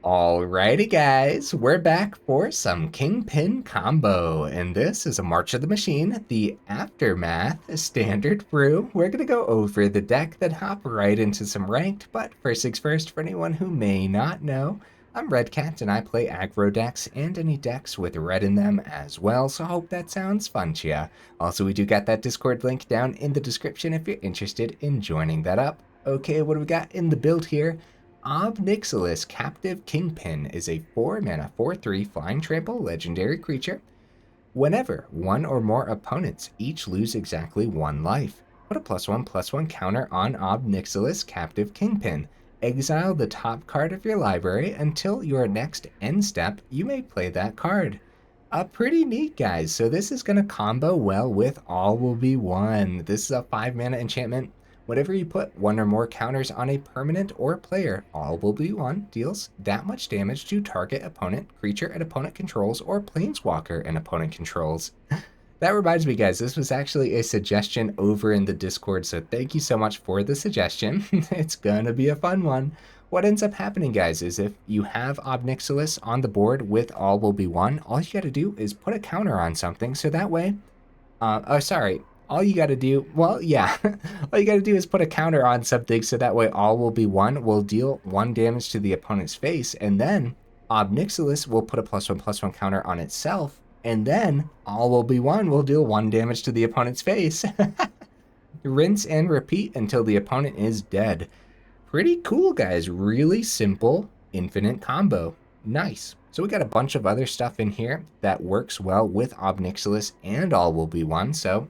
Alrighty guys, we're back for some Kingpin combo, and this is a March of the Machine, the Aftermath Standard Brew. We're going to go over the deck, then hop right into some ranked, but first things first, for anyone who may not know, I'm Red Cat and I play aggro decks and any decks with red in them as well, so I hope that sounds fun to ya. Also, we do got that Discord link down in the description if you're interested in joining that up. Okay, what do we got in the build here? Ob Nixilis, Captive Kingpin, is a 4-mana 4/3 Flying Trample legendary creature. Whenever one or more opponents each lose exactly one life, put a +1/+1 counter on Ob Nixilis, Captive Kingpin. Exile the top card of your library until your next end step, you may play that card. Pretty neat, guys. So this is going to combo well with All Will Be One. This is a 5-mana enchantment. Whenever you put one or more counters on a permanent or player, All Will Be One deals that much damage to target opponent, creature an opponent controls, or planeswalker an opponent controls. That reminds me, guys, this was actually a suggestion over in the Discord, so thank you so much for the suggestion. It's gonna be a fun one. What ends up happening, guys, is if you have Ob Nixilis on the board with All Will Be One, all you gotta do is put a counter on something, so that way, all you gotta do, well, yeah, all you gotta do is put a counter on something, so that way All Will Be One will deal 1 damage to the opponent's face, and then Ob Nixilis will put a +1/+1 counter on itself, and then All Will Be One will deal 1 damage to the opponent's face. Rinse and repeat until the opponent is dead. Pretty cool, guys. Really simple, infinite combo. Nice. So we got a bunch of other stuff in here that works well with Ob Nixilis and All Will Be One. So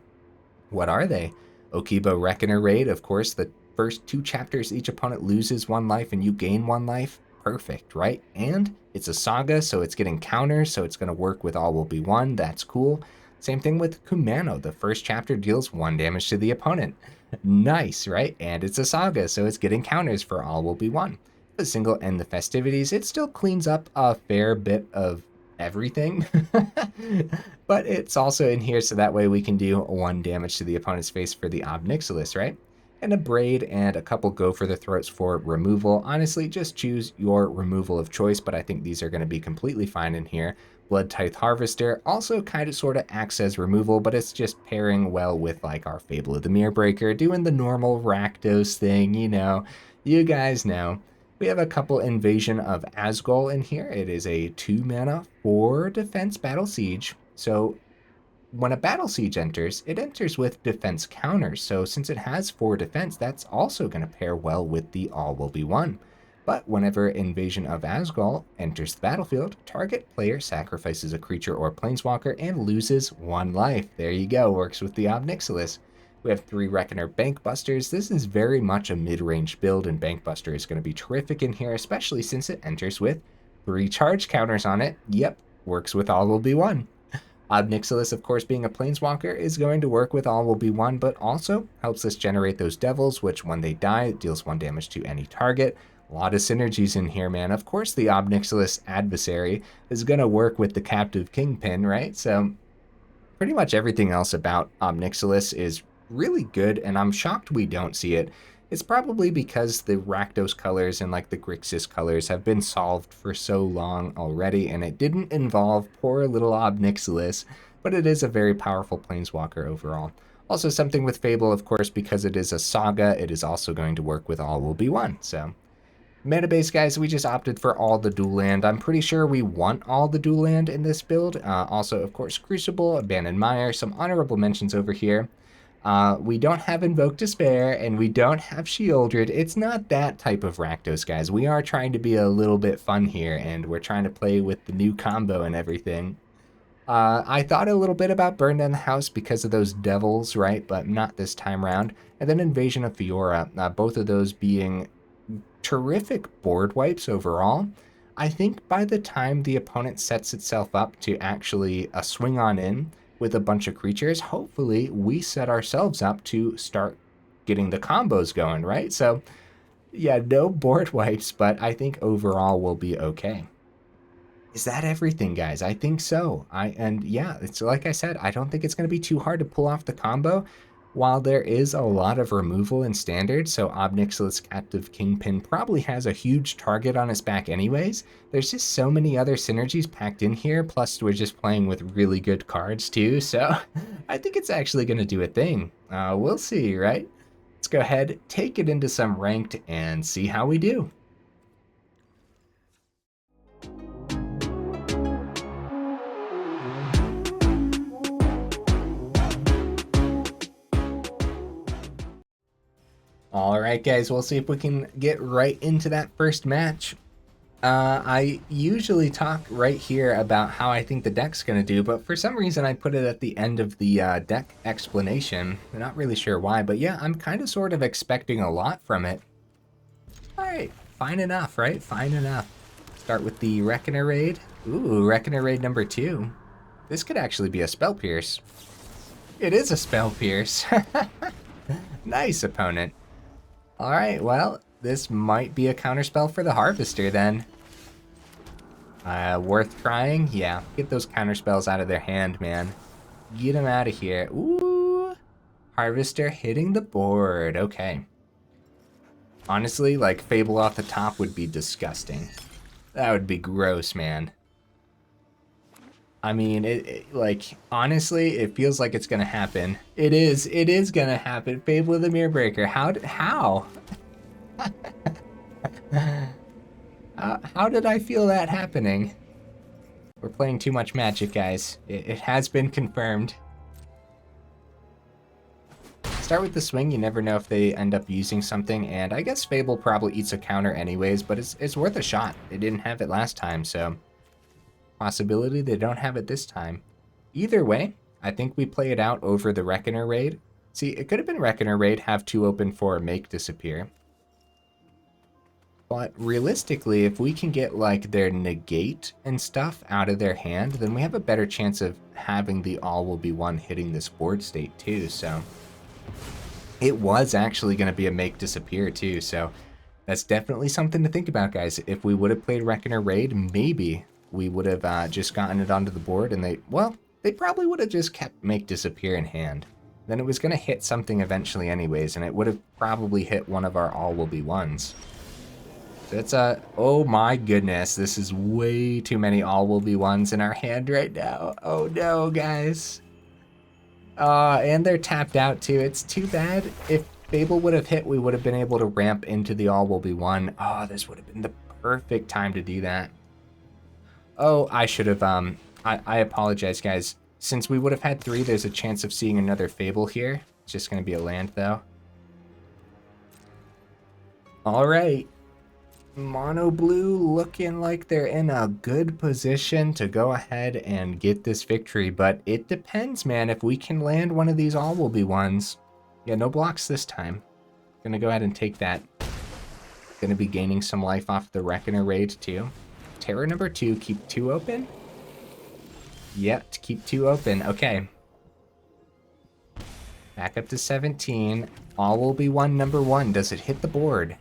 what are they? Okiba Reckoner Raid, of course, the first 2 chapters, each opponent loses 1 life and you gain 1 life. Perfect, right? And it's a saga, so it's getting counters, so it's going to work with All Will Be One. That's cool. Same thing with Kumano. The first chapter deals 1 damage to the opponent. Nice, right? And it's a saga, so it's getting counters for All Will Be One. The single End the Festivities, it still cleans up a fair bit of everything. But it's also in here so that way we can do 1 damage to the opponent's face for the Ob Nixilis, right? And Abrade and a couple Go for the Throats for removal. Honestly, just choose your removal of choice, but I think these are going to be completely fine in here. Bloodtithe Harvester also kind of sort of acts as removal, but it's just pairing well with like our Fable of the Mirror Breaker, doing the normal Rakdos thing, you guys know. We have a couple Invasion of Azgol in here. It is a 2-mana 4 defense battle siege. So when a battle siege enters, it enters with defense counters. So since it has 4 defense, that's also going to pair well with the All Will Be One. But whenever Invasion of Azgol enters the battlefield, target player sacrifices a creature or planeswalker and loses 1 life. There you go, works with the Ob Nixilis. We have 3 Reckoner Bankbusters. This is very much a mid-range build, and Bankbuster is going to be terrific in here, especially since it enters with 3 charge counters on it. Yep, works with All Will Be One. Ob Nixilis, of course, being a planeswalker, is going to work with All Will Be One, but also helps us generate those devils, which when they die, it deals 1 damage to any target. A lot of synergies in here, man. Of course, the Ob Nixilis Adversary is going to work with the Captive Kingpin, right? So pretty much everything else about Ob Nixilis is really good, and I'm shocked we don't see it. It's probably because the Rakdos colors and like the Grixis colors have been solved for so long already, and it didn't involve poor little Ob Nixilis, but it is a very powerful planeswalker overall. Also something with Fable, of course, because it is a saga, it is also going to work with All Will Be One. So mana base, guys, we just opted for all the dual land. I'm pretty sure we want all the dual land in this build. Also, of course, Crucible, Abandoned Mire, some honorable mentions over here. We don't have Invoke Despair, and we don't have Shieldred. It's not that type of Rakdos, guys. We are trying to be a little bit fun here, and we're trying to play with the new combo and everything. I thought a little bit about Burn Down the House because of those devils, right? But not this time around. And then Invasion of Fiora, both of those being terrific board wipes overall. I think by the time the opponent sets itself up to actually swing on in with a bunch of creatures, hopefully we set ourselves up to start getting the combos going, right? So yeah, no board wipes, but I think overall we'll be okay. Is that everything, guys? I think so. And yeah, it's like I said, I don't think it's going to be too hard to pull off the combo. while there is a lot of removal in Standard, so Ob Nixilis Captive Kingpin probably has a huge target on its back anyways, there's just so many other synergies packed in here, plus we're just playing with really good cards too, so I think it's actually going to do a thing. We'll see, right? Let's go ahead, take it into some ranked, and see how we do. All right, guys, we'll see if we can get right into that first match. I usually talk right here about how I think the deck's going to do, but for some reason I put it at the end of the deck explanation. I'm not really sure why, but yeah, I'm kind of sort of expecting a lot from it. All right, fine enough, right? Fine enough. Start with the Reckoner Raid. Ooh, Reckoner Raid number 2. This could actually be a Spell Pierce. It is a Spell Pierce. Nice, opponent. All right, well, this might be a counterspell for the Harvester then. Worth trying? Yeah, get those counterspells out of their hand, man. Get them out of here. Ooh, Harvester hitting the board. Okay. Honestly, like, Fable off the top would be disgusting. That would be gross, man. I mean, like, honestly, it feels like it's gonna happen. It is gonna happen. Fable of the Mirror Breaker. How? How did I feel that happening? We're playing too much Magic, guys. It has been confirmed. Start with the swing, you never know if they end up using something, and I guess Fable probably eats a counter anyways, but it's worth a shot. They didn't have it last time, so possibility they don't have it this time. Either way, I think we play it out over the Reckoner Raid. See, it could have been Reckoner Raid, have 2 open for Make Disappear. But realistically, if we can get like their negate and stuff out of their hand, then we have a better chance of having the all will be one hitting this board state too. So it was actually going to be a Make Disappear too. So that's definitely something to think about, guys. If we would have played Reckoner Raid, maybe we would have just gotten it onto the board, and they probably would have just kept Make Disappear in hand. Then it was going to hit something eventually anyways, and it would have probably hit one of our all will be ones. So it's oh my goodness, this is way too many all will be ones in our hand right now. Oh no, guys. And they're tapped out too. It's too bad. If Fable would have hit, we would have been able to ramp into the all will be one. Oh, this would have been the perfect time to do that. Oh, I should have, I apologize, guys. Since we would have had 3, there's a chance of seeing another Fable here. It's just going to be a land, though. All right. Mono Blue looking like they're in a good position to go ahead and get this victory, but it depends, man. If we can land one of these all will be ones. Yeah, no blocks this time. Gonna go ahead and take that. Gonna be gaining some life off the Reckoner Raid, too. Terror number 2, keep 2 open? Yep, keep 2 open. Okay. Back up to 17. All will be one, number 1. Does it hit the board?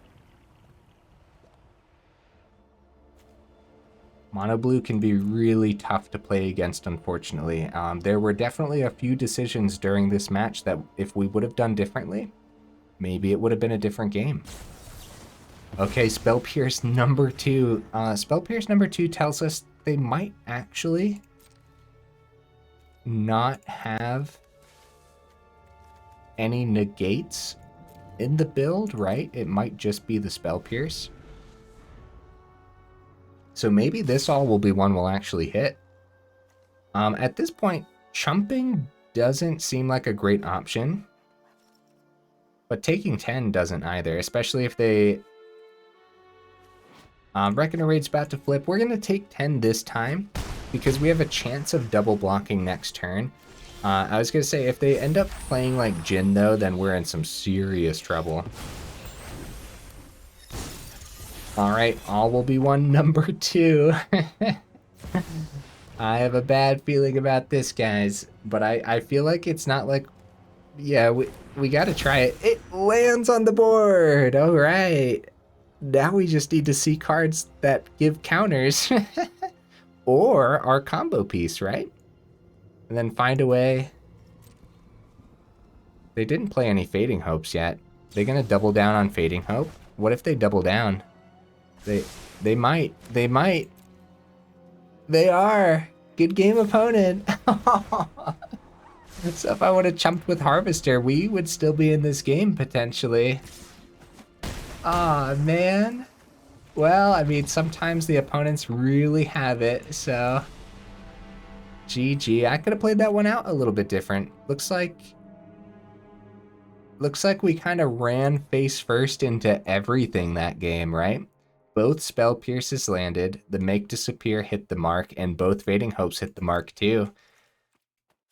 Mono Blue can be really tough to play against, unfortunately. There were definitely a few decisions during this match that if we would have done differently, maybe it would have been a different game. Okay, Spell Pierce number 2. Spell Pierce number 2 tells us they might actually not have any negates in the build, right? It might just be the Spell Pierce. So maybe this all will be one will actually hit. At this point, chumping doesn't seem like a great option, but taking 10 doesn't either, especially if they... Reckoner Raid's about to flip. We're going to take 10 this time because we have a chance of double blocking next turn. I was going to say, if they end up playing like Jin, though, then we're in some serious trouble. All right, all will be one, number 2. I have a bad feeling about this, guys, but I feel like it's not like... Yeah, we got to try it. It lands on the board. All right. Now we just need to see cards that give counters or our combo piece, right? And then find a way They didn't play any Fading Hopes yet. They gonna double down on Fading Hope? What if they double down? They might. They might. They are. Good game, opponent. So if I would have chumped with Harvester, we would still be in this game, potentially. Aw, man. Well, I mean, sometimes the opponents really have it, so... GG. I could have played that one out a little bit different. Looks like we kind of ran face first into everything that game, right? Both Spell Pierces landed, the Make Disappear hit the mark, and both Fading Hopes hit the mark too.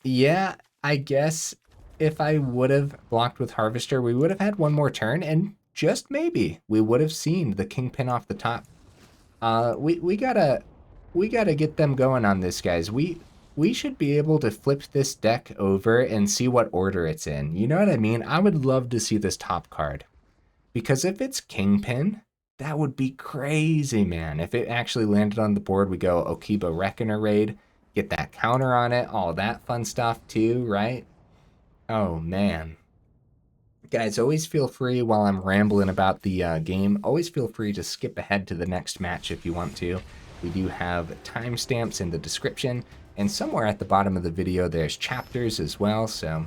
Yeah, I guess if I would have blocked with Harvester, we would have had one more turn, and just maybe we would have seen the Kingpin off the top. We gotta get them going on this, guys. We should be able to flip this deck over and see what order it's in. You know what I mean? I would love to see this top card. Because if it's Kingpin, that would be crazy, man. If it actually landed on the board, we go Okiba Reckoner Raid, get that counter on it, all that fun stuff too, right? Oh, man. Guys, always feel free while I'm rambling about the game, always feel free to skip ahead to the next match if you want to. We do have timestamps in the description, and somewhere at the bottom of the video there's chapters as well, so...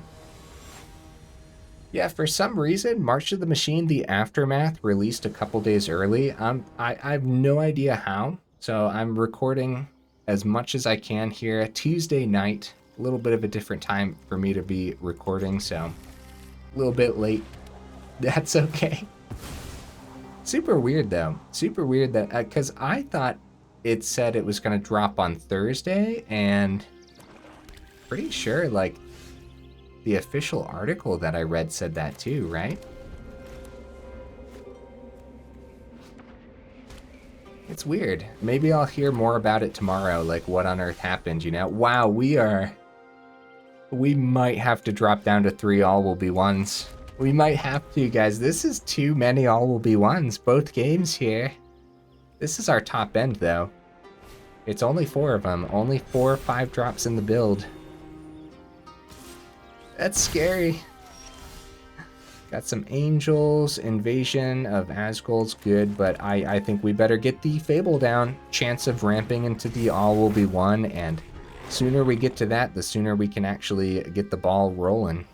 Yeah, for some reason, March of the Machine, the Aftermath, released a couple days early. I have no idea how, so I'm recording as much as I can here. Tuesday night, a little bit of a different time for me to be recording, so a little bit late. That's okay. Super weird, though. Super weird that, because I thought it said it was going to drop on Thursday, and pretty sure, like, the official article that I read said that too, right? It's weird. Maybe I'll hear more about it tomorrow, like what on earth happened, you know? Wow, we might have to drop down to 3 all will be ones. We might have to, guys. This is too many all will be ones, both games here. This is our top end, though. It's only 4 of them, only 4 or 5 drops in the build. That's scary. Got some Angels, Invasion of Azgol's good, but I think we better get the Fable down. Chance of ramping into the all will be 1, and sooner we get to that, the sooner we can actually get the ball rolling.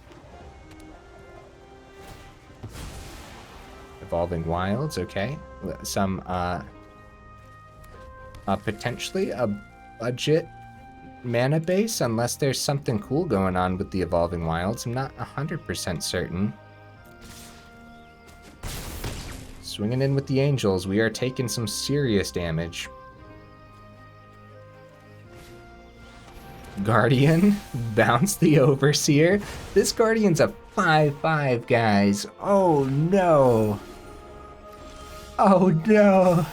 Evolving Wilds, okay. Some, potentially a budget mana base, unless there's something cool going on with the Evolving Wilds. I'm not 100% certain. Swinging in with the Angels, we are taking some serious damage. Guardian, bounce the Overseer. This Guardian's a 5/5, guys. Oh no. Oh no.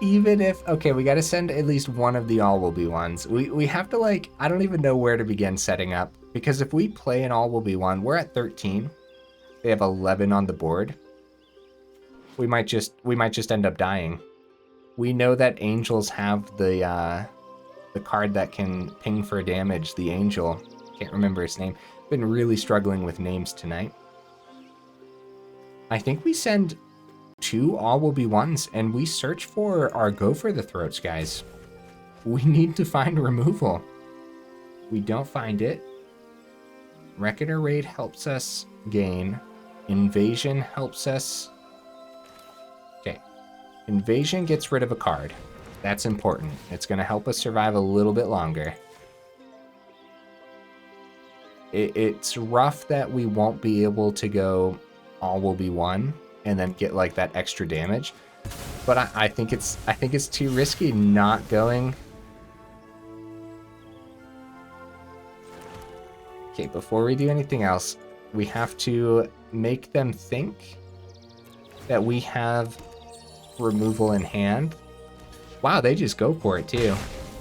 Even if, okay, we gotta send at least one of the all will be ones. We have to, like, I don't even know where to begin setting up, because if we play an all will be one, we're at 13. They have 11 on the board. We might just end up dying. We know that Angels have the card that can ping for damage, the Angel. Can't remember his name. Been really struggling with names tonight. I think we send 2 all will be ones, and we search for our Go for the Throats, guys. We need to find removal. We don't find it. Reckoner Raid helps us gain. Invasion helps us. Okay. Invasion gets rid of a card. That's important. It's going to help us survive a little bit longer. It's rough that we won't be able to go all will be one and then get like that extra damage, but I think it's too risky not going. Okay, before we do anything else, we have to make them think that we have removal in hand. Wow, they just go for it too.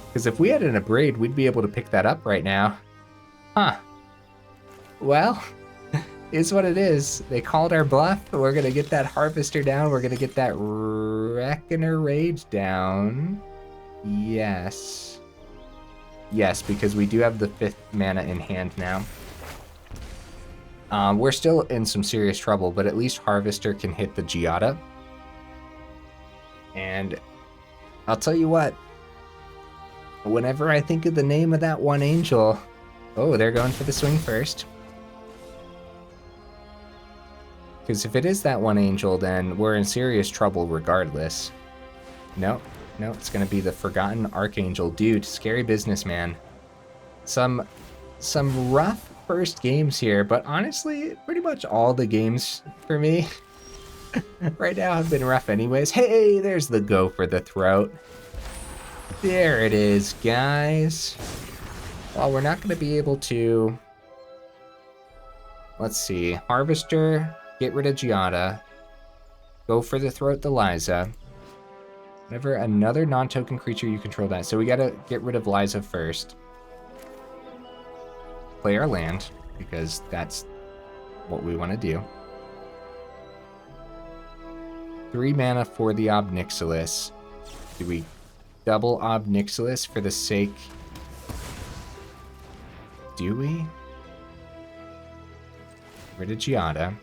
Because if we had an Abrade, we'd be able to pick that up right now. Huh. Well, is what it is. They called our bluff. We're going to get that Harvester down. We're going to get that Reckoner Raid down. Yes. Yes, because we do have the 5th mana in hand now. We're still in some serious trouble, but at least Harvester can hit the Giada. And I'll tell you what, whenever I think of the name of that one angel... Oh, they're going for the swing first. Because if it is that one angel, then we're in serious trouble regardless. No, it's going to be the Forgotten Archangel. Dude, scary business, man. Some rough first games here, but honestly, pretty much all the games for me right now have been rough anyways. Hey, there's the go for the throat. There it is, guys. Well, we're not going to be able to... Let's see. Harvester, get rid of Giada. Go for the throat, the Liza. Whenever another non-token creature you control dies. So we got to get rid of Liza first. Play our land, because that's what we want to do. 3 mana for the Ob Nixilis. Do we double Ob Nixilis for the sake... Do we? Get rid of Giada.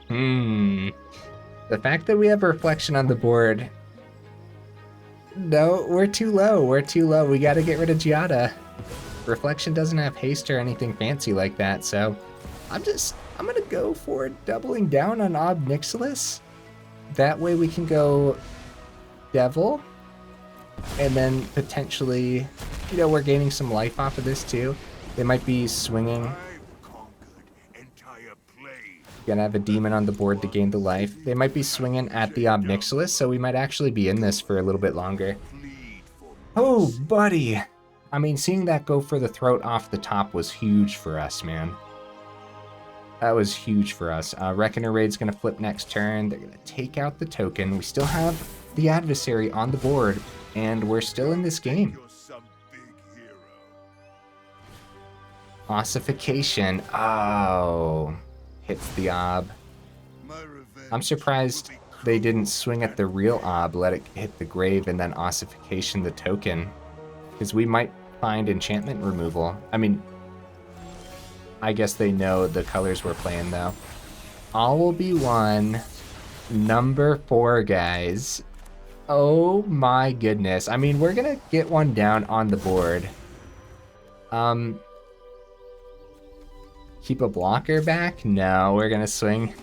The fact that we have a reflection on the board... No, we're too low. We're too low. We gotta get rid of Giada. Reflection doesn't have haste or anything fancy like that, so... I'm gonna go for doubling down on Ob Nixilis. That way we can go Devil. And then potentially, you know, we're gaining some life off of this too. They might be swinging. Gonna have a demon on the board to gain the life. They might be swinging at the Ob Nixilis, so we might actually be in this for a little bit longer. Oh, buddy. I mean, seeing that go for the throat off the top was huge for us, man. That was huge for us. Reckoner Raid's gonna flip next turn. They're gonna take out the token. We still have the Adversary on the board, and we're still in this game. Ossification. Oh, hits the Ob. I'm surprised they didn't swing at the real Ob, let it hit the grave, and then Ossification the token. Because we might find enchantment removal. I mean, I guess they know the colors we're playing, though. All will be one. Number 4, guys. Oh my goodness. I mean, we're gonna get one down on the board. Keep a blocker back? No, we're gonna swing.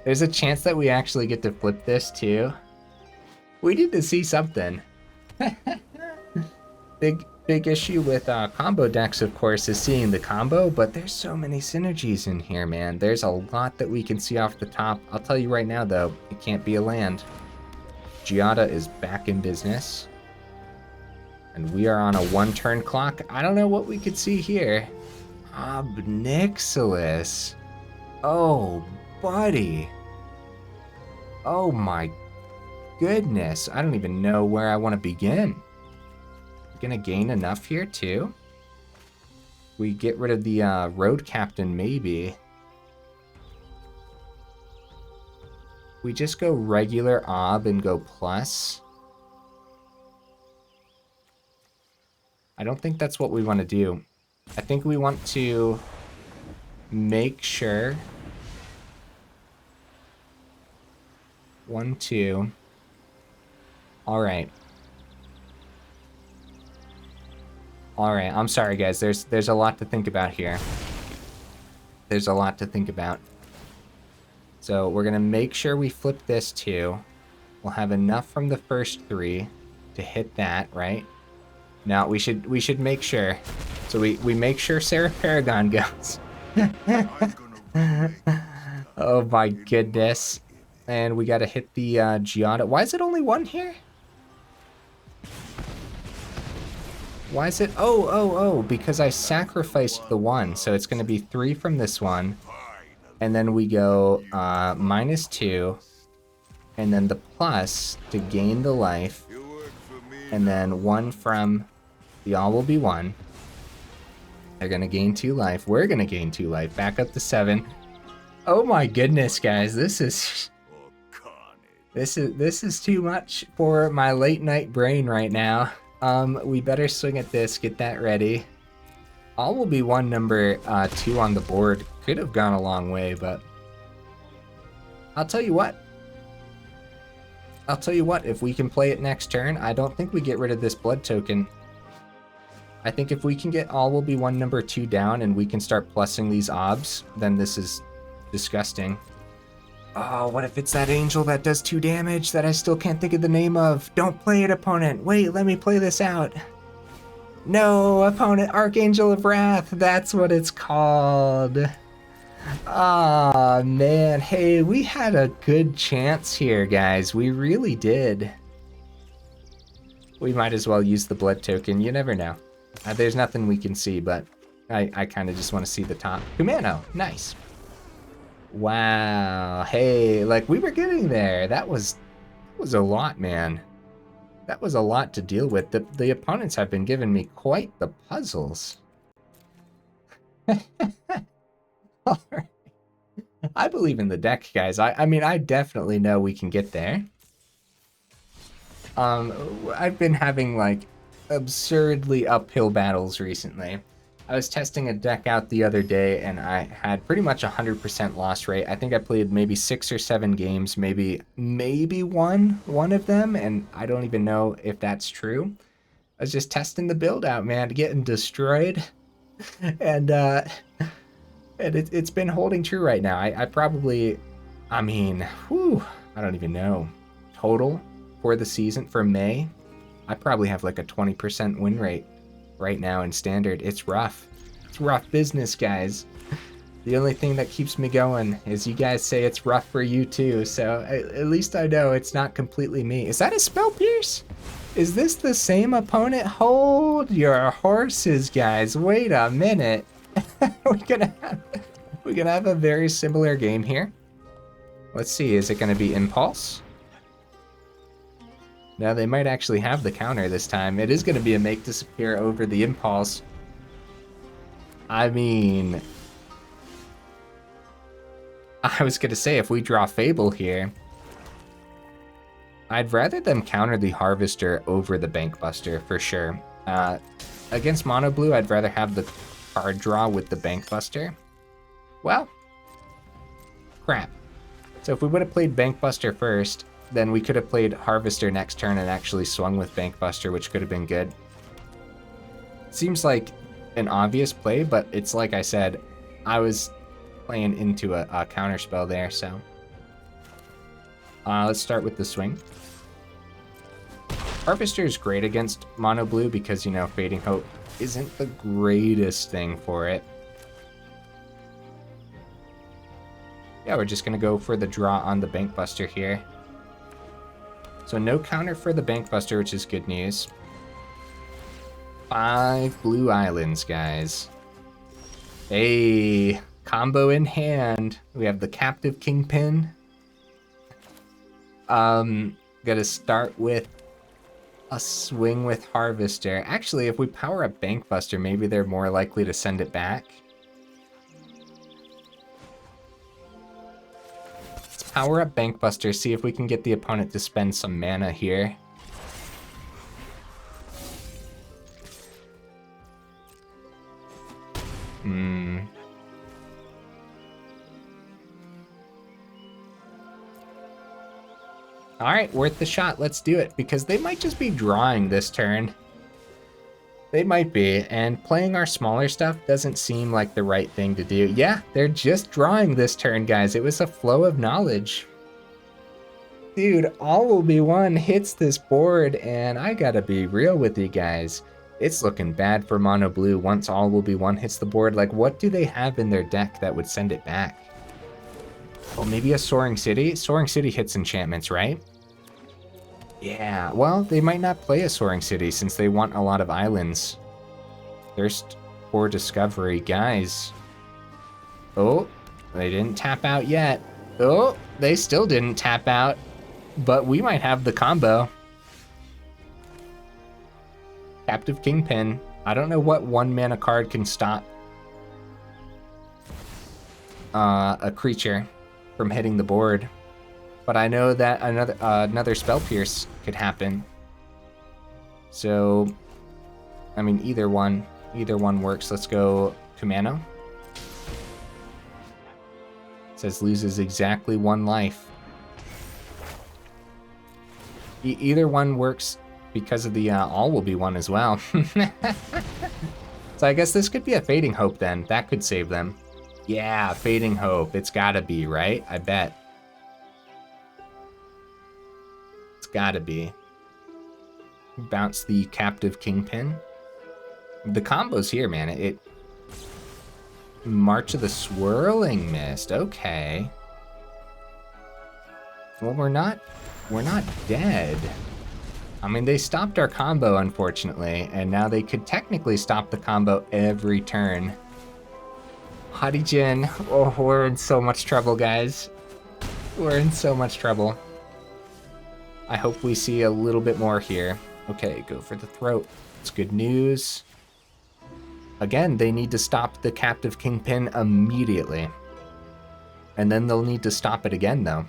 There's a chance that we actually get to flip this, too. We need to see something. Big issue with combo decks, of course, is seeing the combo, but there's so many synergies in here, man. There's a lot that we can see off the top. I'll tell you right now, though, it can't be a land. Giada is back in business. And we are on a 1-turn clock. I don't know what we could see here. Ob Nixilis. Oh, buddy. Oh my goodness. I don't even know where I want to begin. Gonna gain enough here too. We get rid of the road captain, maybe. We just go regular Ob and go plus. I don't think that's what we want to do. I think we want to make sure. 1, 2. All right. All right, I'm sorry, guys. There's a lot to think about here. There's a lot to think about. So we're gonna make sure we flip this too. We'll have enough from the first 3 to hit that, right? Now we should make sure. So we make sure Sarah Paragon goes. Oh my goodness. And we gotta hit the Giada. Why is it only 1 here? Why is it? Oh, because I sacrificed the 1. So it's going to be 3 from this one. And then we go -2. And then the plus to gain the life. And then 1 from the all will be 1. They're going to gain 2 life. We're going to gain 2 life. Back up to 7. Oh my goodness, guys. This is too much for my late night brain right now. We better swing at this, get that ready. All will be one number 2 on the board. Could have gone a long way, but I'll tell you what. If we can play it next turn, I don't think we get rid of this blood token. I think if we can get all will be one number 2 down and we can start plussing these obs, then this is disgusting. Oh, what if it's that angel that does 2 damage that I still can't think of the name of? Don't play it, opponent. Wait, let me play this out. No, opponent, Archangel of Wrath. That's what it's called. Ah, man. Hey, we had a good chance here, guys. We really did. We might as well use the blood token. You never know. There's nothing we can see, but I kind of just want to see the top. Kumano, nice. Wow. Hey, like we were getting there. That was a lot, man. That was a lot to deal with. The opponents have been giving me quite the puzzles. All right. I believe in the deck, guys. I mean, I definitely know we can get there. I've been having like absurdly uphill battles recently. I was testing a deck out the other day and I had pretty much 100% loss rate. I think I played maybe 6 or 7 games, maybe one of them, and I don't even know if that's true. I was just testing the build out, man, getting destroyed. And it's been holding true right now. I probably, I mean, whew, I don't even know. Total for the season, for May, I probably have like a 20% win rate right now in Standard. It's rough. It's rough business, guys. The only thing that keeps me going is you guys say it's rough for you too, so at least I know it's not completely me. Is that a Spell Pierce? Is this the same opponent? Hold your horses, guys. Wait a minute. We're gonna have a very similar game here. Let's see, is it gonna be Impulse? No, they might actually have the counter this time. It is gonna be a Make Disappear over the Impulse. I mean, I was gonna say, if we draw Fable here, I'd rather them counter the Harvester over the Bankbuster, for sure. Against Mono Blue, I'd rather have the card draw with the Bankbuster. Well, crap. So if we would have played Bankbuster first, then we could have played Harvester next turn and actually swung with Bankbuster, which could have been good. Seems like an obvious play, but it's like I said, I was playing into a counter spell there, so. Let's start with the swing. Harvester is great against Mono Blue because, you know, Fading Hope isn't the greatest thing for it. Yeah, we're just going to go for the draw on the Bankbuster here. So no counter for the Bankbuster, which is good news. 5 blue islands, guys. Hey, combo in hand. We have the Captive Kingpin. Gotta start with a swing with Harvester. Actually, if we power up Bankbuster, maybe they're more likely to send it back. Let's power up Bankbuster, see if we can get the opponent to spend some mana here. Alright, worth the shot. Let's do it, because they might just be drawing this turn. They might be, and playing our smaller stuff doesn't seem like the right thing to do. Yeah, they're just drawing this turn, guys. It was a flow of knowledge. Dude, All Will Be One hits this board, and I gotta be real with you guys. It's looking bad for Mono Blue once All Will Be One hits the board. Like, what do they have in their deck that would send it back? Oh, maybe a Soaring City? Soaring City hits enchantments, right? Yeah, well, they might not play a Soaring City since they want a lot of islands. Thirst for Discovery, guys. Oh, they didn't tap out yet. Oh, they still didn't tap out, but we might have the combo. Captive Kingpin. I don't know what 1 mana card can stop a creature from hitting the board. But I know that another Spell Pierce could happen. So, I mean, either one. Either one works. Let's go Kumano. Says loses exactly 1 life. Either one works because of the all will be 1 as well. So I guess this could be a Fading Hope then. That could save them. Yeah, Fading Hope. It's gotta be, right? I bet. It's gotta be. Bounce the Captive Kingpin. The combos here, man. It March of the Swirling Mist. Okay. Well, we're not dead. I mean, they stopped our combo, unfortunately, and now they could technically stop the combo every turn. Hadijin, oh, we're in so much trouble, guys. We're in so much trouble. I hope we see a little bit more here. Okay, go for the throat. It's good news. Again, they need to stop the Captive Kingpin immediately. And then they'll need to stop it again, though.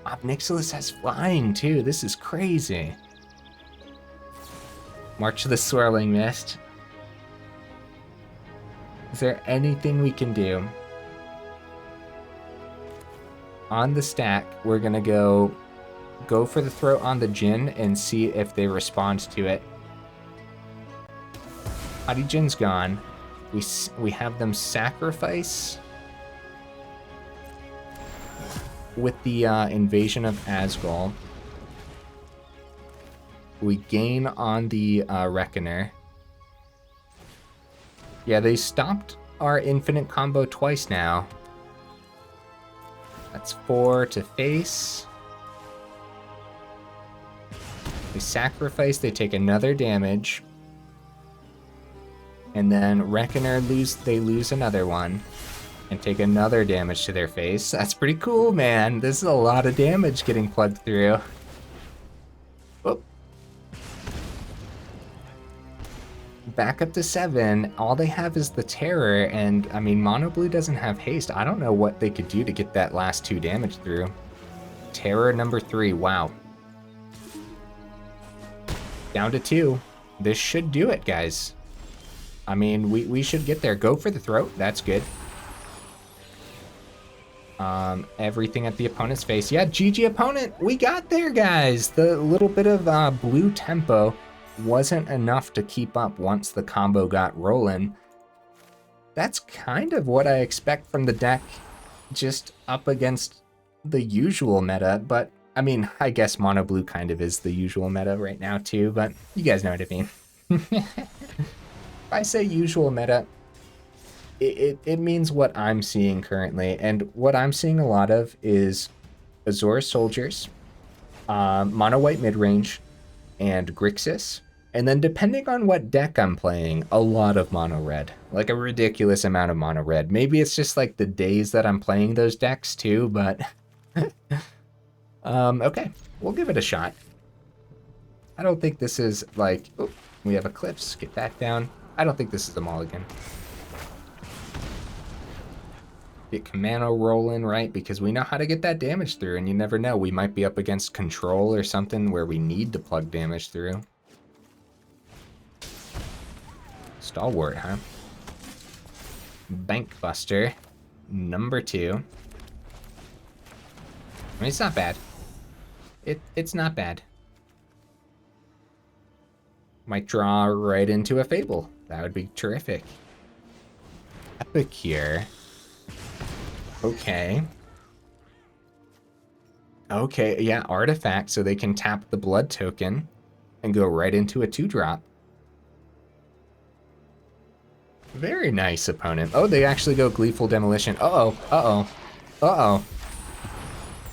Ob Nixilis has flying, too. This is crazy. March of the Swirling Mist. Is there anything we can do? On the stack, we're gonna go for the throat on the Jin and see if they respond to it. Hadijin's gone. We have them sacrifice with the Invasion of Azgol. We gain on the Reckoner. Yeah, they stopped our infinite combo twice now. That's 4 to face. They sacrifice, they take another damage. And then Reckoner they lose another one. And take another damage to their face. That's pretty cool, man. This is a lot of damage getting plugged through. Whoop. Back up to 7. All they have is the Terror, and I mean, Mono Blue doesn't have haste. I don't know what they could do to get that last 2 damage through. Terror number 3, wow. Down to 2. This should do it, guys. I mean, we should get there. Go for the throat, that's good. Everything at the opponent's face. Yeah, GG opponent, we got there, guys. The little bit of blue tempo wasn't enough to keep up once the combo got rolling. That's kind of what I expect from the deck, just up against the usual meta, but I mean, I guess mono blue kind of is the usual meta right now too, but you guys know what I mean. If I say usual meta, it means what I'm seeing currently, and what I'm seeing a lot of is Azure Soldiers, mono white mid-range, and Grixis. And then depending on what deck I'm playing, a lot of mono red, like a ridiculous amount of mono red. Maybe it's just like the days that I'm playing those decks too, but okay, we'll give it a shot. I don't think this is like, oh, we have a Cliffs, get that down. I don't think this is the mulligan. Get Kumano rolling, right? Because we know how to get that damage through, and you never know. We might be up against control or something where we need to plug damage through. Stalwart, huh? Bankbuster, number 2. I mean, it's not bad. It's not bad. Might draw right into a Fable. That would be terrific. Epic here. Okay. Okay, yeah, artifact, so they can tap the blood token and go right into a 2-drop. Very nice, opponent. Oh, they actually go Gleeful Demolition. Uh-oh, uh-oh, uh-oh.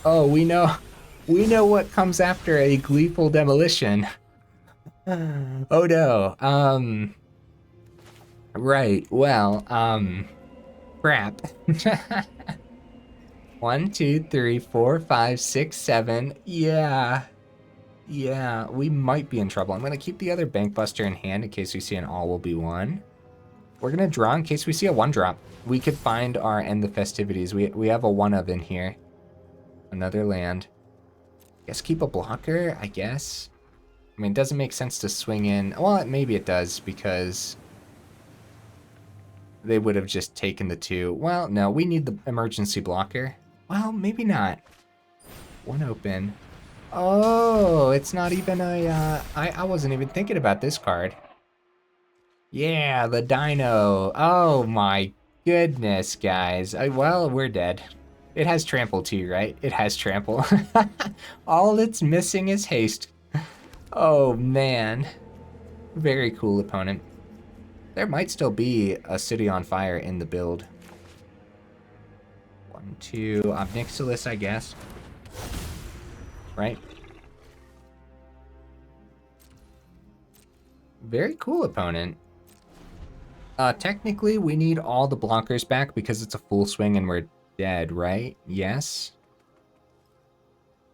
Oh, we know what comes after a Gleeful Demolition. Oh no, right, well, crap. 1, 2, 3, 4, 5, 6, 7. Yeah, we might be in trouble. I'm gonna keep the other Bankbuster in hand in case we see an all will be 1. We're gonna draw in case we see a 1-drop. We could find our End the Festivities. We have a 1 of in here. Another land. Guess keep a blocker, I guess. I mean, it doesn't make sense to swing in. Well, maybe it does because they would have just taken the 2. Well, no, we need the emergency blocker. Well, maybe not. 1 open. Oh, it's not even a, I wasn't even thinking about this card. Yeah, the dino. Oh my goodness, guys. Well, we're dead. It has trample too, right? It has trample. All it's missing is haste. Oh man. Very cool opponent. There might still be a City on Fire in the build. 1, 2, Ob Nixilis, I guess. Right? Very cool opponent. Technically, we need all the blockers back because it's a full swing and we're dead, right? Yes?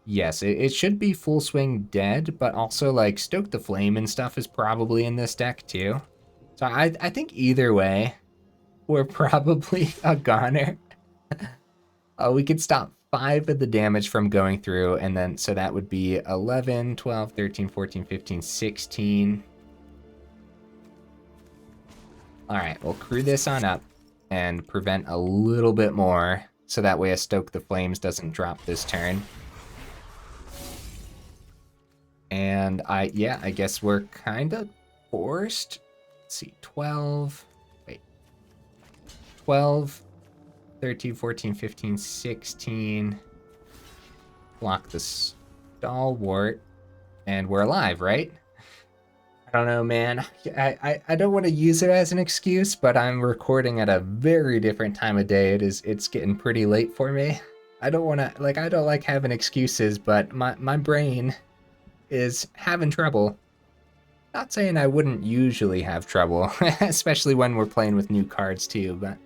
Yes, it should be full swing dead, but also, like, Stoke the Flame and stuff is probably in this deck, too. So I think either way, we're probably a goner. We could stop 5 of the damage from going through, and then, so that would be 11, 12, 13, 14, 15, 16. All right, we'll crew this on up and prevent a little bit more, so that way a Stoke the Flames doesn't drop this turn. And I guess we're kind of forced. Let's see, 12, 13, 14, 15, 16. Block the Stalwart, and we're alive, right? I don't know, man. I don't want to use it as an excuse, but I'm recording at a very different time of day. It's getting pretty late for me. I don't want to, like, I don't like having excuses, but my brain is having trouble. Not saying I wouldn't usually have trouble, especially when we're playing with new cards too, but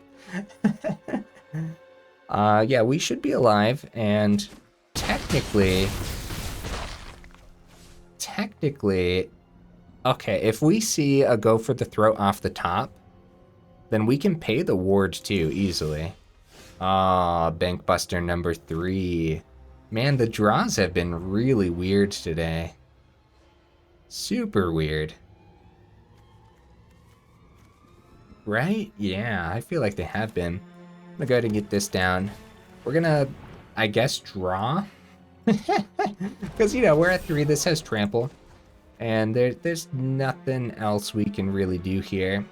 yeah, we should be alive, and technically, okay, if we see a go for the throat off the top, then we can pay the ward too, easily. Bankbuster number 3. Man, the draws have been really weird today. Super weird. Right? Yeah, I feel like they have been. I'm gonna go ahead and get this down. We're gonna, I guess, draw. Because, you know, we're at 3, this has trample. And there's nothing else we can really do here.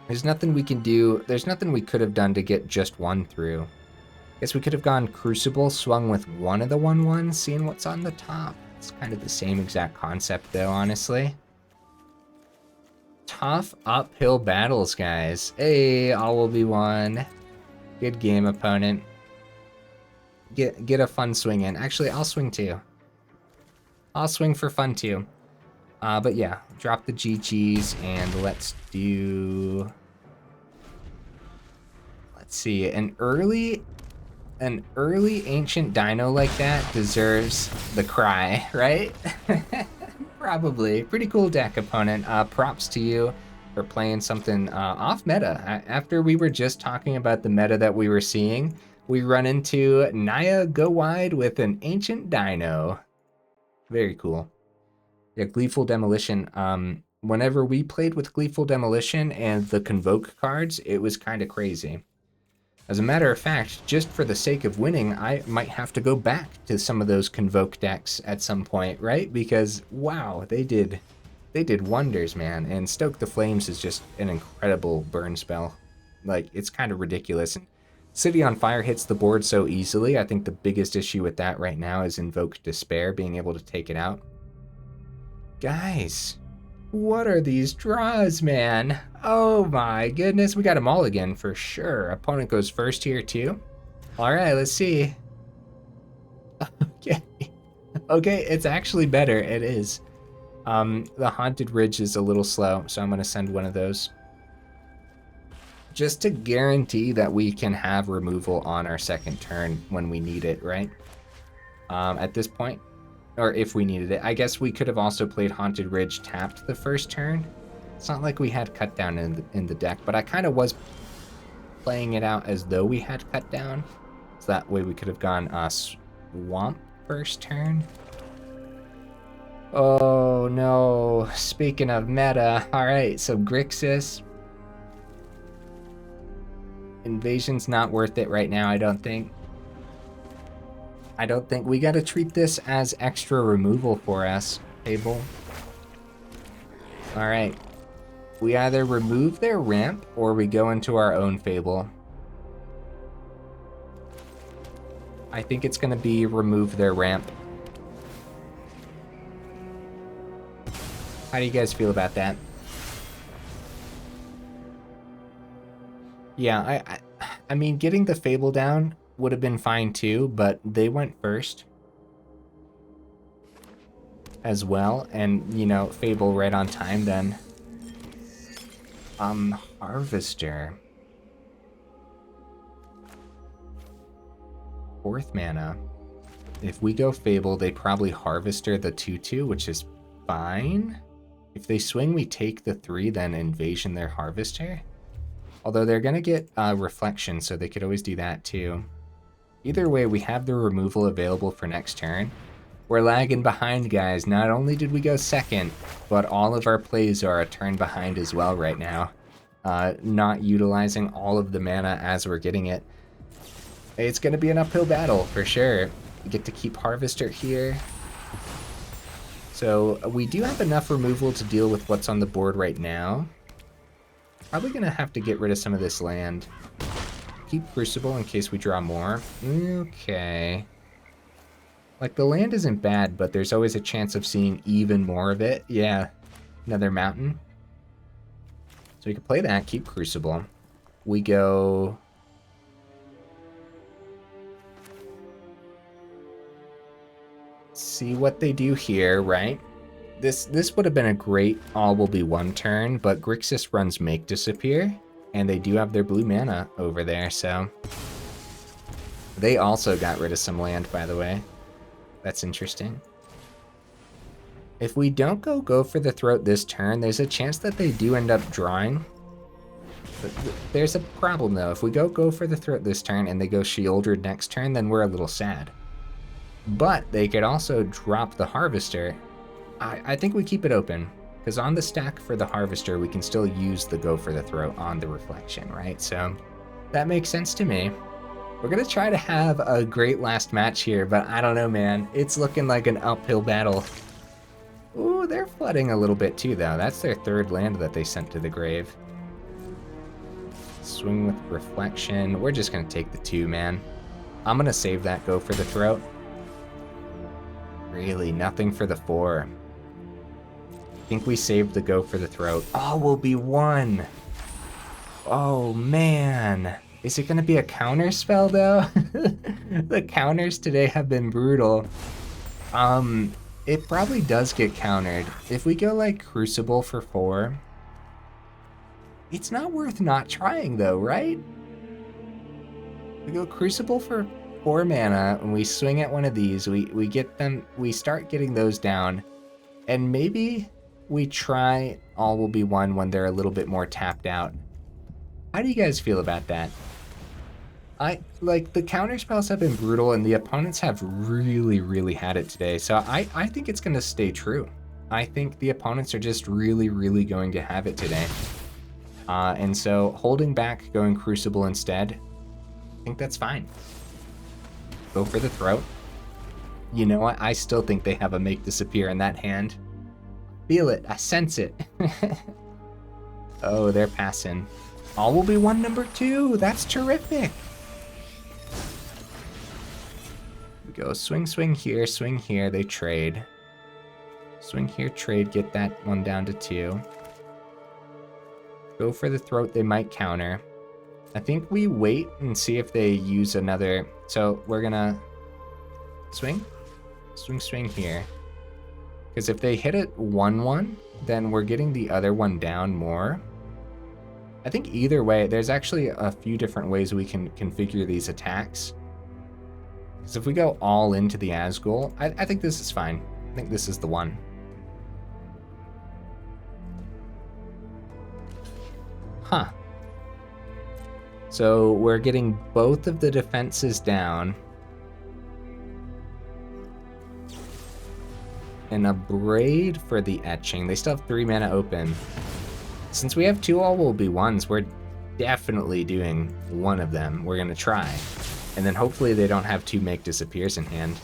There's nothing we can do. There's nothing we could have done to get just 1 through. Guess we could have gone Crucible, swung with one of the 1/1s, seeing what's on the top. It's kind of the same exact concept, though, honestly. Tough uphill battles, guys. Hey, all will be one. Good game, opponent. Get a fun swing in. Actually, I'll swing too. I'll swing for fun too. But yeah, drop the GGs and let's do... Let's see, an early ancient dino like that deserves the cry, right? Probably. Pretty cool deck, opponent. Props to you for playing something off meta. After we were just talking about the meta that we were seeing, we run into Naya go wide with an ancient dino. Very cool. Yeah, Gleeful Demolition. Whenever we played with Gleeful Demolition and the Convoke cards, it was kind of crazy. As a matter of fact, just for the sake of winning, I might have to go back to some of those Convoke decks at some point, right? Because, wow, they did wonders, man. And Stoke the Flames is just an incredible burn spell. Like, it's kind of ridiculous. And City on Fire hits the board so easily. I think the biggest issue with that right now is Invoke Despair, being able to take it out. Guys, what are these draws, man? Oh my goodness, we got them all again for sure. Opponent goes first here too. All right, let's see. Okay, okay, it's actually better. It is. The Haunted Ridge is a little slow, so I'm gonna send one of those. Just to guarantee that we can have removal on our second turn when we need it, right? At this point, or if we needed it. I guess we could have also played Haunted Ridge tapped the first turn. It's not like we had cut down in the deck, but I kind of was playing it out as though we had cut down. So that way we could have gone Swamp first turn. Oh no, speaking of meta. All right, so Grixis. Invasion's not worth it right now, I don't think. We gotta treat this as extra removal for us, Fable. Alright. We either remove their ramp or we go into our own Fable. I think it's gonna be remove their ramp. How do you guys feel about that? Yeah, I mean, getting the Fable down would have been fine too, but they went first as well, and, you know, Fable right on time then. Harvester. 4th mana. If we go Fable, they probably Harvester the 2/2, which is fine. If they swing, we take the 3, then Invasion their Harvester. Although they're gonna get Reflection, so they could always do that too. Either way, we have the removal available for next turn. We're lagging behind, guys. Not only did we go second, but all of our plays are a turn behind as well right now. Not utilizing all of the mana as we're getting it. It's gonna be an uphill battle for sure. We get to keep Harvester here. So we do have enough removal to deal with what's on the board right now. Probably gonna have to get rid of some of this land. Keep Crucible in case we draw more. Okay. Like, the land isn't bad, but there's always a chance of seeing even more of it. Yeah, another mountain. So we can play that, keep Crucible. We go... see what they do here, right? This would have been a great all will be one turn, but Grixis runs Make Disappear, and they do have their blue mana over there, so... They also got rid of some land, by the way. That's interesting. If we don't go for the throat this turn, there's a chance that they do end up drawing. But there's a problem, though. If we go for the throat this turn and they go Shieldred next turn, then we're a little sad. But they could also drop the Harvester. I think we keep it open, because on the stack for the Harvester, we can still use the go for the throat on the Reflection, right? So that makes sense to me. We're going to try to have a great last match here, but I don't know, man. It's looking like an uphill battle. Ooh, they're flooding a little bit too, though. That's their 3rd land that they sent to the grave. Swing with Reflection. We're just going to take the 2, man. I'm going to save that go for the throat. Really, nothing for the 4. I think we saved the go for the throat. Oh, we'll be 1. Oh, man. Is it going to be a counter spell, though? The counters today have been brutal. It probably does get countered. If we go, like, Crucible for 4, it's not worth not trying, though, right? We go Crucible for 4 mana, and we swing at one of these. We get them, we start getting those down, and maybe we try all will be one when they're a little bit more tapped out. How do you guys feel about that? Like, the counter spells have been brutal, and the opponents have really had it today, so I think it's going to stay true. I think the opponents are just really going to have it today. And so holding back, going Crucible instead, I think that's fine. Go for the throat. You know what? I still think they have a Make Disappear in that hand. Feel it. I sense it. Oh, they're passing. All will be 1 number 2. That's terrific. We go swing here. They trade. Swing here, trade, get that one down to 2. Go for the throat. They might counter. I think we wait and see if they use another. So we're gonna swing here. Because if they hit it 1/1, then we're getting the other one down more. I think either way, there's actually a few different ways we can configure these attacks. Because if we go all into the Azgol, I think this is fine. I think this is the one. Huh. So we're getting both of the defenses down. And Abrade for the etching. They still have 3 mana open. Since we have 2 all will be ones, we're definitely doing one of them. We're gonna try. And then hopefully they don't have two Make Disappears in hand.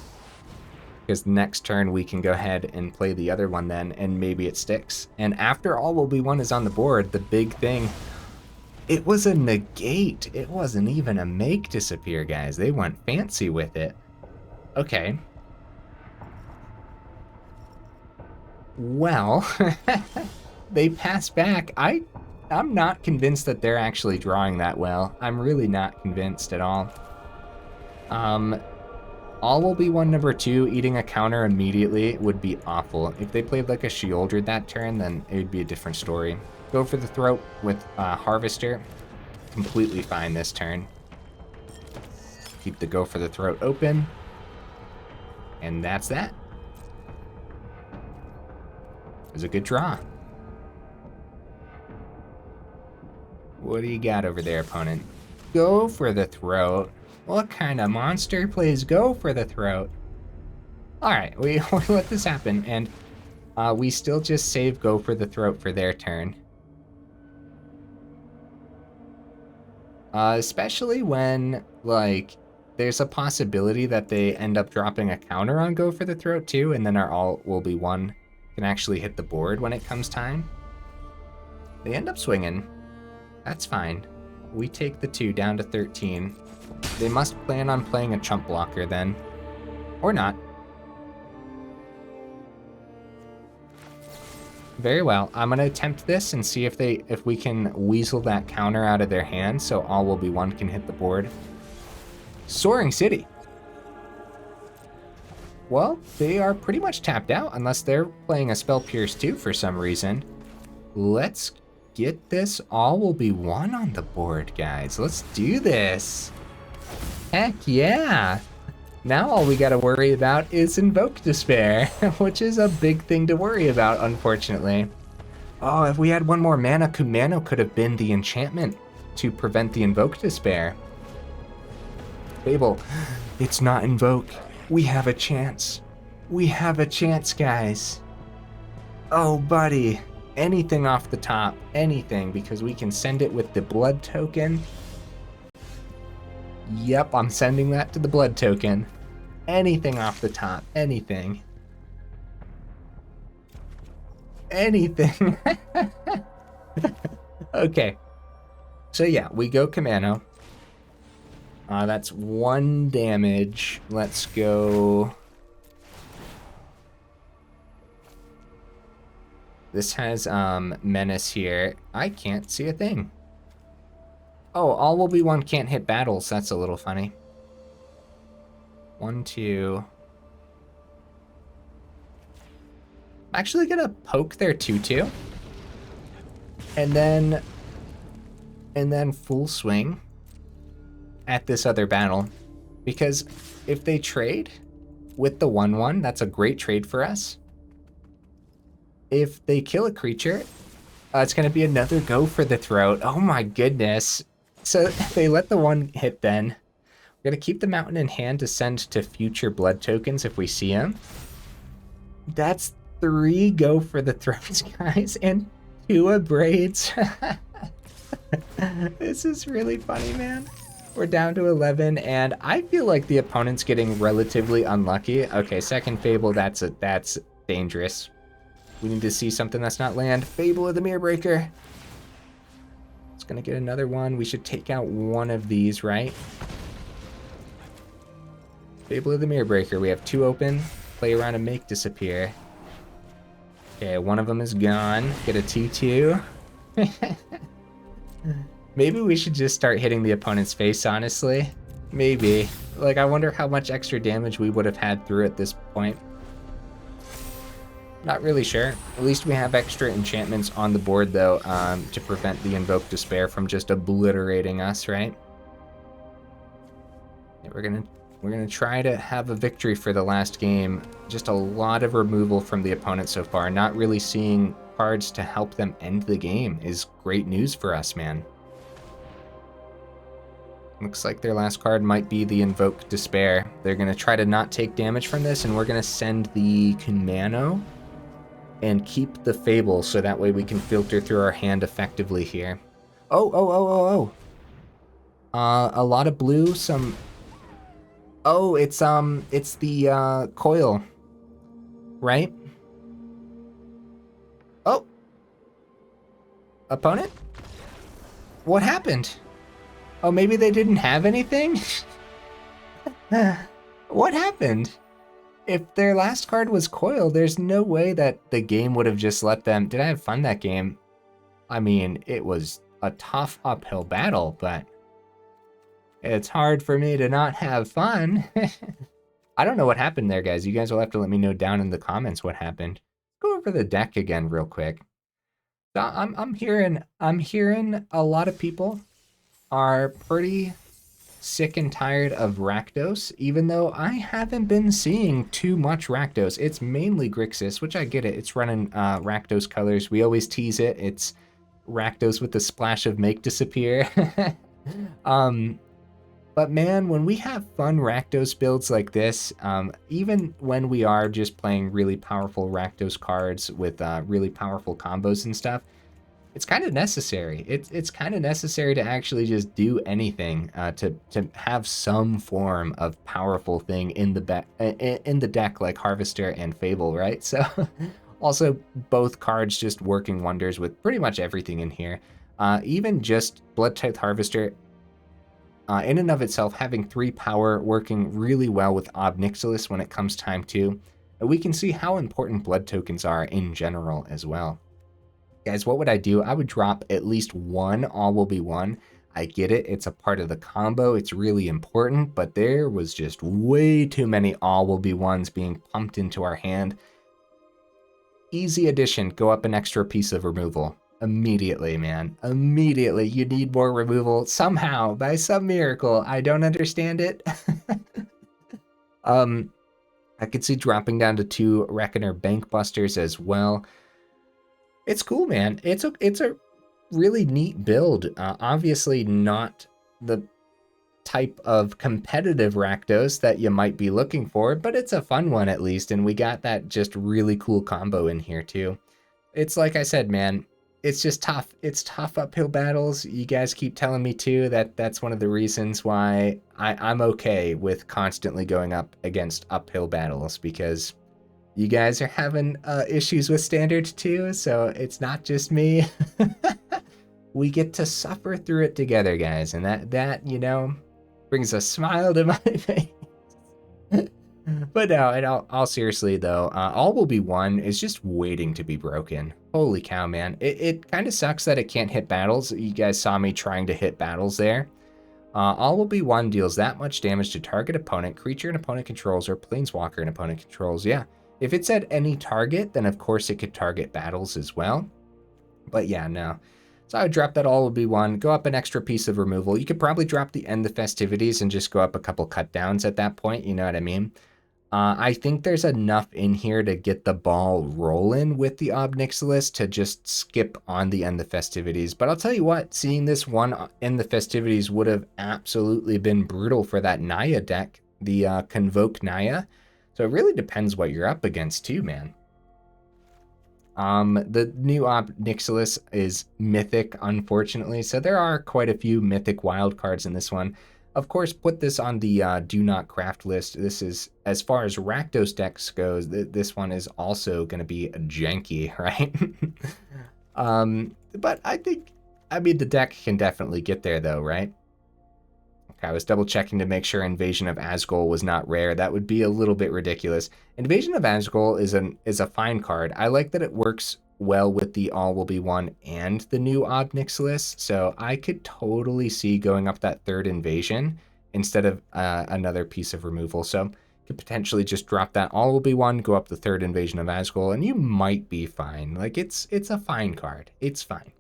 Because next turn we can go ahead and play the other one then, and maybe it sticks. And after all will be one is on the board, the big thing, it was a negate. It wasn't even a Make Disappear, guys. They went fancy with it. Okay. Well, they pass back. I'm not convinced that they're actually drawing that well. I'm really not convinced at all. All will be one number 2. Eating a counter immediately would be awful. If they played like a Sheoldred that turn, then it would be a different story. Go for the throat with Harvester. Completely fine this turn. Keep the go for the throat open. And that's that. It was a good draw. What do you got over there, opponent? Go for the throat. What kind of monster plays go for the throat? All right, we let this happen, and we still just save go for the throat for their turn. Especially when, like, there's a possibility that they end up dropping a counter on go for the throat too, and then our all will be one can actually hit the board when it comes time. They end up swinging. That's fine. We take the 2 down to 13. They must plan on playing a chump blocker then. Or not. Very well. I'm gonna attempt this and see if we can weasel that counter out of their hand so all will be one can hit the board. Soaring City. Well, they are pretty much tapped out unless they're playing a Spell Pierce too for some reason. Let's get this. All will be one on the board, guys. Let's do this. Heck yeah. Now all we gotta worry about is Invoke Despair, which is a big thing to worry about, unfortunately. Oh, if we had one more mana, Kumano could have been the enchantment to prevent the Invoke Despair. Fable, it's not Invoke. We have a chance. We have a chance, guys. Oh, buddy. Anything off the top, anything, because we can send it with the blood token. Yep, I'm sending that to the blood token. Anything off the top, anything. Anything. Okay. So yeah, we go Kumano. That's 1 damage. Let's go. This has Menace here. I can't see a thing. Oh, all will be one can't hit battles. That's a little funny. 1, 2. I'm actually gonna poke their 2/2. And then full swing at this other battle. Because if they trade with the 1/1, that's a great trade for us. If they kill a creature, it's gonna be another go for the throat. Oh my goodness. So they let the 1 hit then. We're gonna keep the mountain in hand to send to future blood tokens if we see them. That's 3 go for the throats, guys, and 2 Abrades. This is really funny, man. We're down to 11, and I feel like the opponent's getting relatively unlucky. Okay, second Fable, that's dangerous. We need to see something that's not land. Fable of the Mirror Breaker. It's gonna get another one. We should take out one of these, right? Fable of the Mirror Breaker. We have 2 open. Play around and make disappear. Okay, one of them is gone. Get a 2/2. Maybe we should just start hitting the opponent's face, honestly. Maybe. Like, I wonder how much extra damage we would have had through at this point. Not really sure. At least we have extra enchantments on the board, though, to prevent the Invoke Despair from just obliterating us, right? Yeah, we're gonna try to have a victory for the last game. Just a lot of removal from the opponent so far. Not really seeing cards to help them end the game is great news for us, man. Looks like their last card might be the Invoke Despair. They're gonna try to not take damage from this, and we're gonna send the Kumano and keep the Fable so that way we can filter through our hand effectively here. Oh, oh, oh, oh, oh. A lot of blue, some... Oh, it's the coil, right? Oh, opponent? What happened? Oh, maybe they didn't have anything? What happened? If their last card was coil, there's no way that the game would have just let them... Did I have fun that game? I mean, it was a tough uphill battle, but it's hard for me to not have fun. I don't know what happened there, guys. You guys will have to let me know down in the comments what happened. Go over the deck again real quick. I'm hearing a lot of people are pretty sick and tired of Rakdos, even though I haven't been seeing too much Rakdos. It's mainly Grixis, which I get it. It's running Rakdos colors. We always tease it. It's Rakdos with a splash of Make Disappear. But man, when we have fun Rakdos builds like this, even when we are just playing really powerful Rakdos cards with really powerful combos and stuff, it's kind of necessary. It's kind of necessary to actually just do anything to have some form of powerful thing in the deck like Harvester and Fable, right? So also both cards just working wonders with pretty much everything in here. Even just Bloodtithe Harvester in and of itself having 3 power, working really well with Ob Nixilis when it comes time to. We can see how important blood tokens are in general as well. Guys, what would I do? I would drop at least one All Will Be One. I get it, it's a part of the combo, it's really important, but there was just way too many All Will Be Ones being pumped into our hand. Easy addition, go up an extra piece of removal. Immediately, man. Immediately, you need more removal somehow, by some miracle. I don't understand it. I could see dropping down to 2 Reckoner Bankbusters as well. It's cool, man. It's a really neat build. Obviously not the type of competitive Rakdos that you might be looking for, but it's a fun one at least, and we got that just really cool combo in here too. It's like I said, man, it's just tough. It's tough uphill battles. You guys keep telling me too that that's one of the reasons why I'm okay with constantly going up against uphill battles, because you guys are having issues with standard too, so it's not just me. We get to suffer through it together, guys, and that you know, brings a smile to my face. But no, in all seriously though, All Will Be One is just waiting to be broken. Holy cow, man. It kind of sucks that it can't hit battles. You guys saw me trying to hit battles there. All Will Be One deals that much damage to target opponent, creature an opponent controls, or planeswalker an opponent controls. Yeah, if it's at any target, then of course it could target battles as well. But yeah, no. So I would drop that All Will Be One, go up an extra piece of removal. You could probably drop the End the Festivities and just go up a couple cut downs at that point, you know what I mean? I think there's enough in here to get the ball rolling with the Ob Nixilis to just skip on the End the Festivities. But I'll tell you what, seeing this one End the Festivities would have absolutely been brutal for that Naya deck, the Convoke Naya. So it really depends what you're up against too, man. The new Ob Nixilis is mythic, unfortunately, so there are quite a few mythic wildcards in this one. Of course, put this on the do not craft list. This is, as far as Rakdos decks goes, this one is also going to be janky, right? But I mean, the deck can definitely get there though, right? Okay, I was double checking to make sure Invasion of Azgol was not rare. That would be a little bit ridiculous. Invasion of Azgol is a fine card. I like that it works well with the All Will Be One and the new Ob Nixilis, so I could totally see going up that 3rd invasion instead of another piece of removal. So you could potentially just drop that All Will Be One, go up the 3rd Invasion of Azgol, and you might be fine. Like, it's a fine card. It's fine.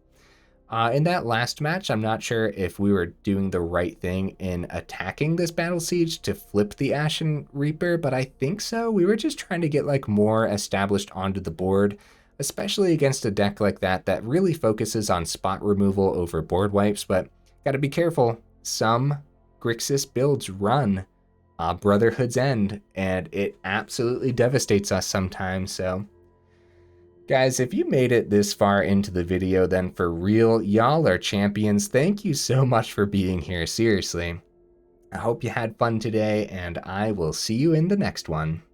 In that last match, I'm not sure if we were doing the right thing in attacking this Battle Siege to flip the Ashen Reaper, but I think so. We were just trying to get like more established onto the board, especially against a deck like that that really focuses on spot removal over board wipes, but gotta be careful. Some Grixis builds run Brotherhood's End, and it absolutely devastates us sometimes, so Guys, if you made it this far into the video, then for real, y'all are champions. Thank you so much for being here, seriously. I hope you had fun today, and I will see you in the next one.